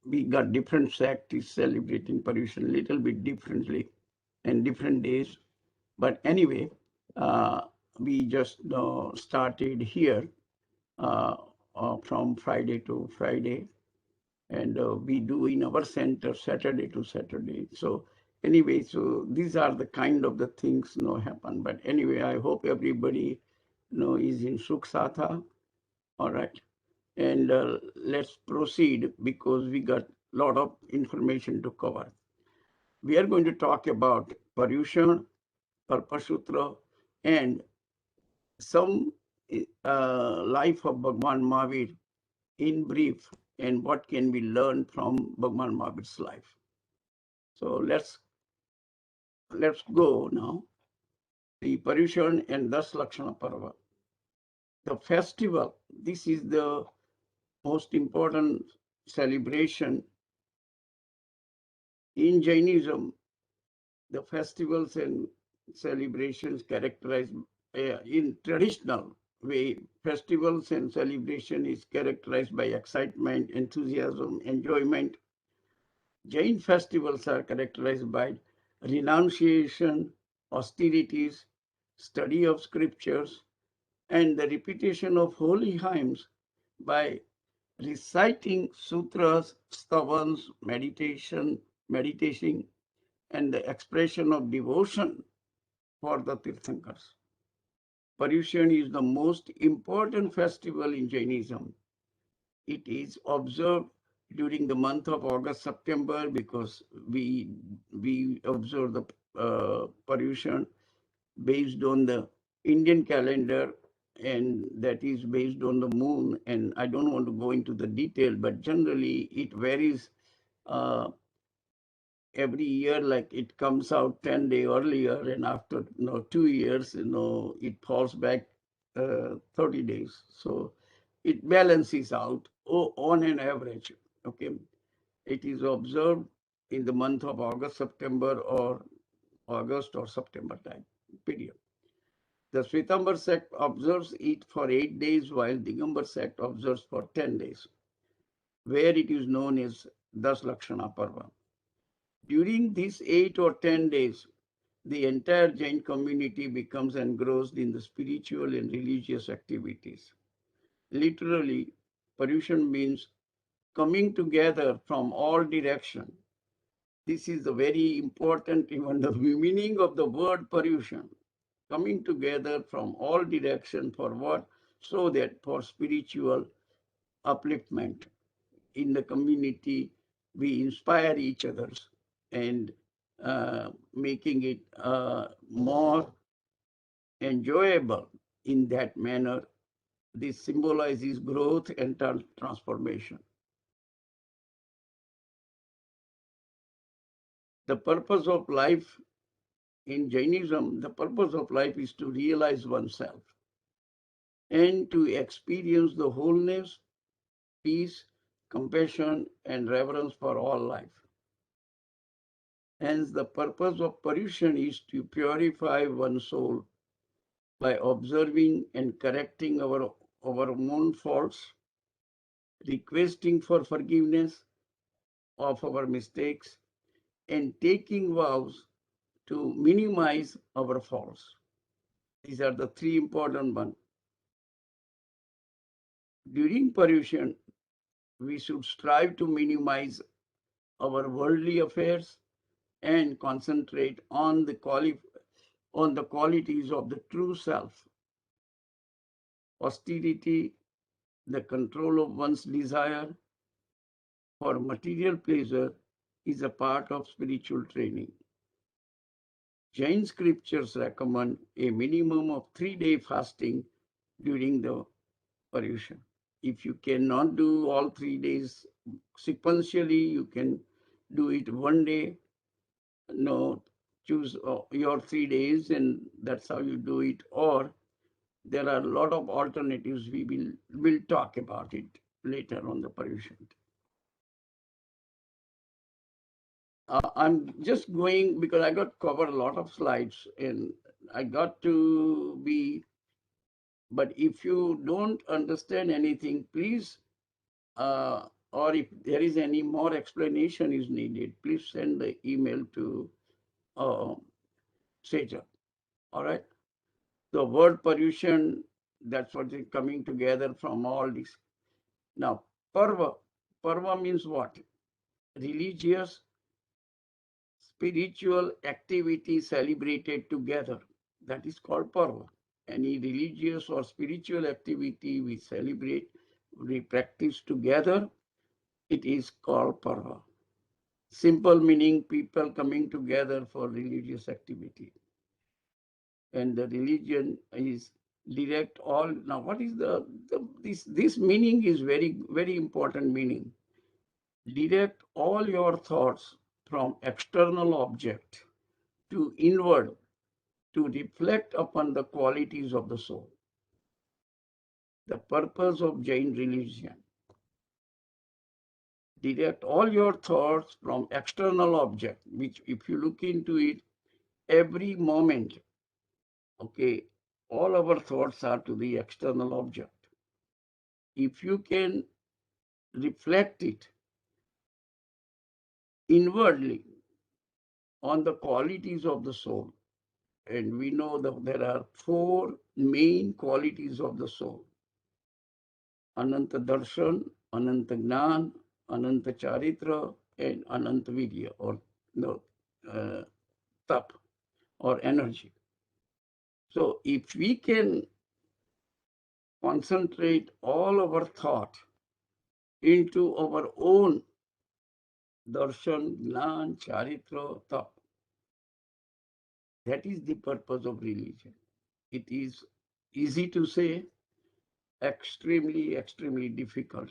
we got different sect is celebrating Paryushan a little bit differently and different days. But anyway, we just started here uh, from Friday to Friday, and we do in our center Saturday to Saturday. So anyway, so these are the kind of the things happen. But anyway, I hope everybody is in Sukh Satha. All right. And let's proceed because we got a lot of information to cover. We are going to talk about Paryushan, Kalpasutra, and some life of Bhagwan Mahavir in brief, and what can we learn from Bhagwan Mahavir's life. So let's go now. The Paryushan and Das Lakshana Parva. The festival, this is the most important celebration in Jainism. The festivals and celebrations characterized in traditional way, festivals and celebration is characterized by excitement, enthusiasm, enjoyment. Jain festivals are characterized by renunciation, austerities, study of scriptures, and the repetition of holy hymns by reciting sutras, stavans, meditation, and the expression of devotion for the Tirthankars. Paryushan is the most important festival in Jainism. It is observed during the month of August, September, because we observe the Paryushan based on the Indian calendar, and that is based on the moon. And I don't want to go into the detail, but generally it varies uh, every year. Like it comes out 10 days earlier, and after 2 years, it falls back 30 days. So it balances out on an average. Okay, it is observed in the month of August, September, or August or September time period. The Swetambar sect observes it for 8 days, while Digambar sect observes for 10 days, where it is known as Das Lakshana Parva. During these 8 or 10 days, the entire Jain community becomes engrossed in the spiritual and religious activities. Literally, Paryushan means coming together from all directions. This is the very important, even the meaning of the word Paryushan. Coming together from all directions for what? So that for spiritual upliftment in the community, we inspire each other and making it more enjoyable in that manner. This symbolizes growth and transformation. The purpose of life in Jainism, the purpose of life is to realize oneself and to experience the wholeness, peace, compassion, and reverence for all life. Hence, the purpose of Paryushan is to purify one's soul by observing and correcting our own faults, requesting for forgiveness of our mistakes, and taking vows to minimize our faults. These are the three important ones. During Paryushan, we should strive to minimize our worldly affairs and concentrate on the qualities of the true self. Austerity, the control of one's desire for material pleasure, is a part of spiritual training. Jain scriptures recommend a minimum of 3-day fasting during the Paryushan. If you cannot do all 3 days sequentially, you can do it one day. No, choose your 3 days, and that's how you do it. Or there are a lot of alternatives. Will talk about it later on the Paryushan. I'm just going because I got covered a lot of slides and I got to be, but if you don't understand anything, please, or or if there is any more explanation is needed, please send the email to Seja. All right. The word Paryushan, that's what is coming together from all this. Now, Parva. Parva means what? Religious, spiritual activity celebrated together. That is called Parva. Any religious or spiritual activity we celebrate, we practice together, it is called Parva. Simple meaning people coming together for religious activity. And the religion is direct all. Now, what is this meaning is very important meaning. Direct all your thoughts from external object to inward to reflect upon the qualities of the soul. The purpose of Jain religion. Direct all your thoughts from external object, which if you look into it, every moment, okay, all our thoughts are to the external object. If you can reflect it inwardly on the qualities of the soul, and we know that there are four main qualities of the soul: Ananta Darshan, Ananta Gnan, Ananta Charitra, and Ananta Vidya, or no, tap, or energy. So if we can concentrate all our thought into our own darshan, gnan, charitra, tap, that is the purpose of religion. It is easy to say, extremely difficult,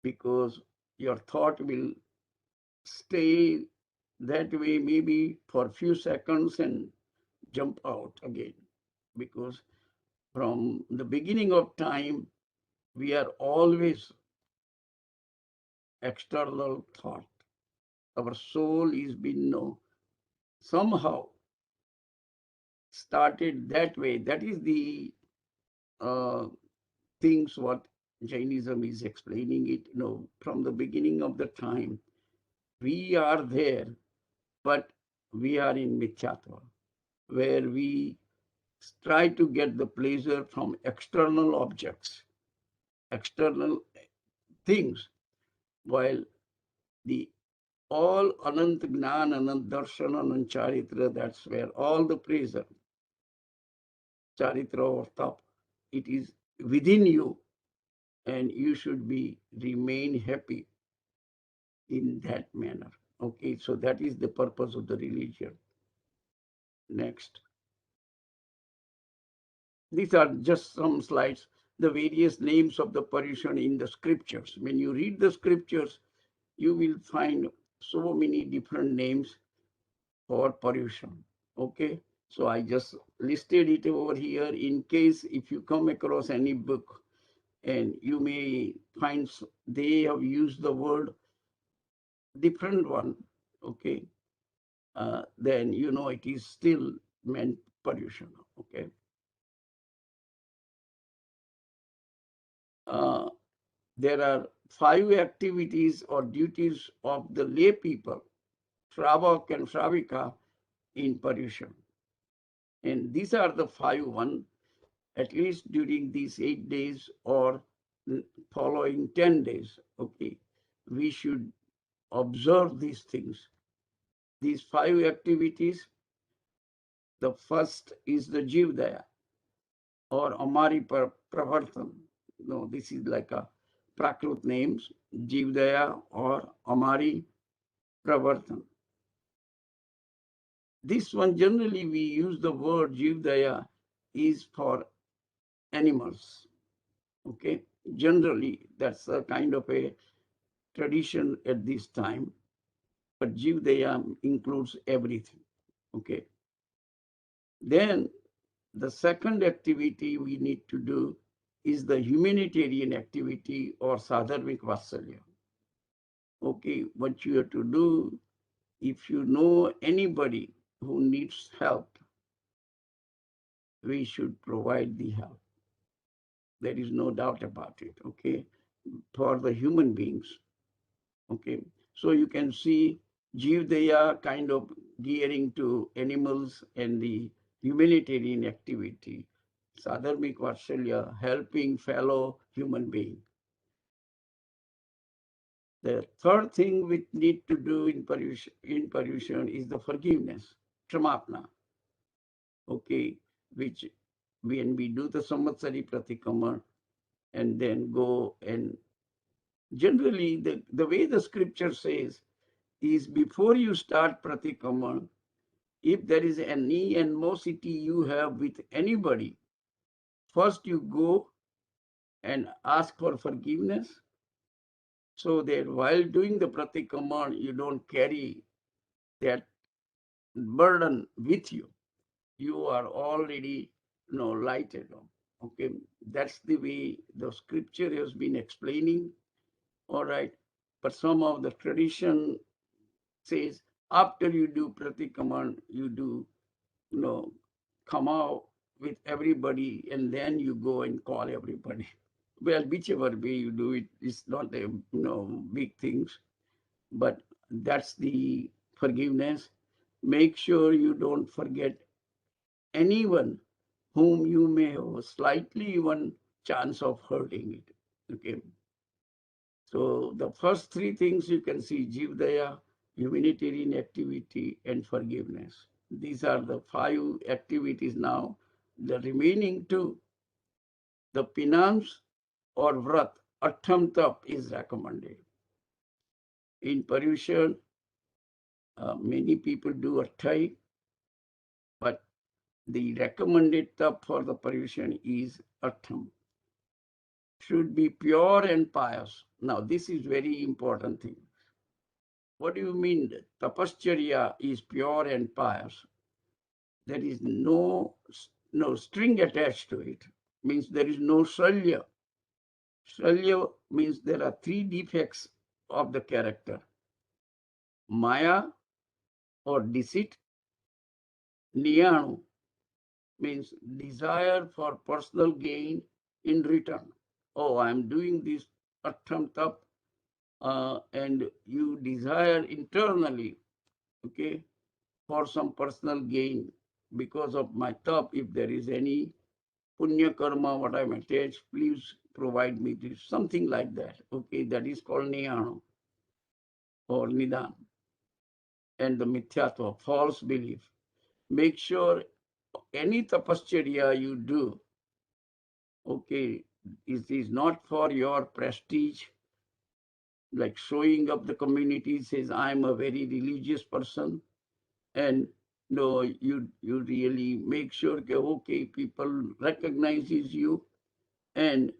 because your thought will stay that way maybe for a few seconds and jump out again. Because from the beginning of time, we are always external thought. Our soul is been somehow started that way. That is the things what Jainism is explaining it. From the beginning of the time, we are there, but we are in Mithyatva, where we try to get the pleasure from external objects, external things, while the all Anant Gnan, Anant Darshan, Anant Charitra, that's where all the pleasure, Charitra or Tap, it is within you, and you should remain happy in that manner. Okay, so that is the purpose of the religion. Next. These are just some slides, the various names of the Paryushan in the scriptures. When you read the scriptures, you will find so many different names for Paryushan. Okay, so I just listed it over here in case if you come across any book and you may find they have used the word different one, okay, then it is still meant Paryushan. Okay. There are 5 activities or duties of the lay people, Shravak and Shravika, in Paryushan. And these are the 5 one, at least during these 8 days or following 10 days. Okay, we should observe these things. These 5 activities, the first is the Jivdaya or Amari Pravartan. No, this is like a Prakrut names, Jivdaya or Amari Pravartan. This one generally we use the word Jivdaya is for animals. Okay, generally that's a kind of a tradition at this time, but Jivdaya includes everything. Okay. Then the second activity we need to do is the humanitarian activity or Sadharmik Vatsalya. Okay, what you have to do, if you know anybody who needs help, we should provide the help. There is no doubt about it. Okay, for the human beings. Okay, so you can see Jivdaya kind of gearing to animals and the humanitarian activity. Sadharmik Vatsalya, helping fellow human being. The third thing we need to do in Paryushan is the forgiveness, Kshamaapana. Okay, which when we do the Samvatsari Pratikrama and then go and generally the way the scripture says is before you start Pratikrama, if there is any animosity you have with anybody, first you go and ask for forgiveness so that while doing the Pratikrama, you don't carry that burden with you. You are already lighted on. Okay, that's the way the scripture has been explaining. All right, but some of the tradition says after you do Pratikrama, you do come out with everybody and then you go and call everybody. Well, whichever way you do it, it's not a big things, but that's the forgiveness. Make sure you don't forget anyone whom you may have slightly one chance of hurting it. Okay. So the first three things you can see: Jivdaya, humanitarian activity, and forgiveness. These are the 5 activities now. The remaining 2, the penance or vrat, attham tap is recommended. In Paryushan, many people do atthai, but the recommended tap for the Paryushan is attham. Should be pure and pious. Now, this is very important thing. What do you mean tapascharya is pure and pious? There is no string attached to it. Means there is no shalya. Shalya means there are 3 defects of the character. Maya or deceit. Niyanu means desire for personal gain in return. Oh, I'm doing this attham tap, and you desire internally, okay, for some personal gain because of my tap. If there is any punya karma, what I'm attached, please provide me this, something like that. Okay, that is called niyano or nidan. And the mithyatva, false belief. Make sure any tapascharya you do, okay, it is not for your prestige, like showing up the community says, I'm a very religious person. And no, you really make sure that, okay, people recognizes you, and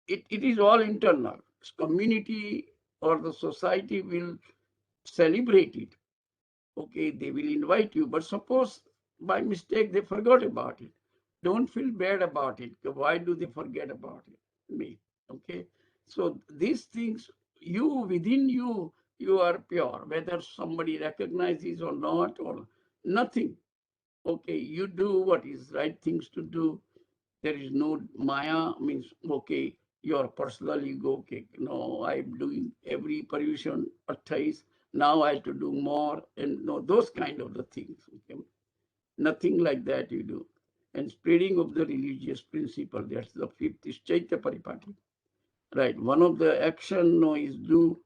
it is all internal. Community or the society will celebrate it. Okay, they will invite you, but suppose by mistake they forgot about it. Don't feel bad about it. Why do they forget about it? Me. Okay. So these things, you within you, you are pure, whether somebody recognizes or not, or nothing. Okay, you do what is right things to do. There is no maya, means, okay, your personal ego, okay, no, I'm doing every Paryushan atthais, now I have to do more, and no, those kind of the things. Okay? Nothing like that you do. And spreading of the religious principle, that's the 5th is Chaitya Paripati. Right, one of the action no, is do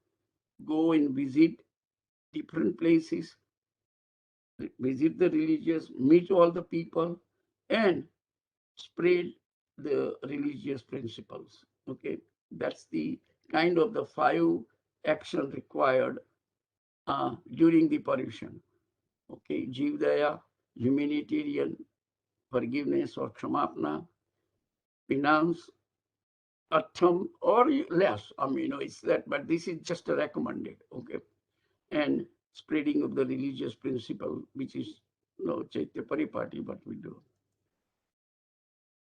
go and visit different places, visit the religious, meet all the people, and spread the religious principles. Okay, that's the kind of the 5 action required during the Paryushan. Okay, Jivdaya, humanitarian, forgiveness or Kshamaapana, penance, attham, or less. I mean, it's that, but this is just a recommended. Okay, and spreading of the religious principle, which is Chaitya Paripati, what we do.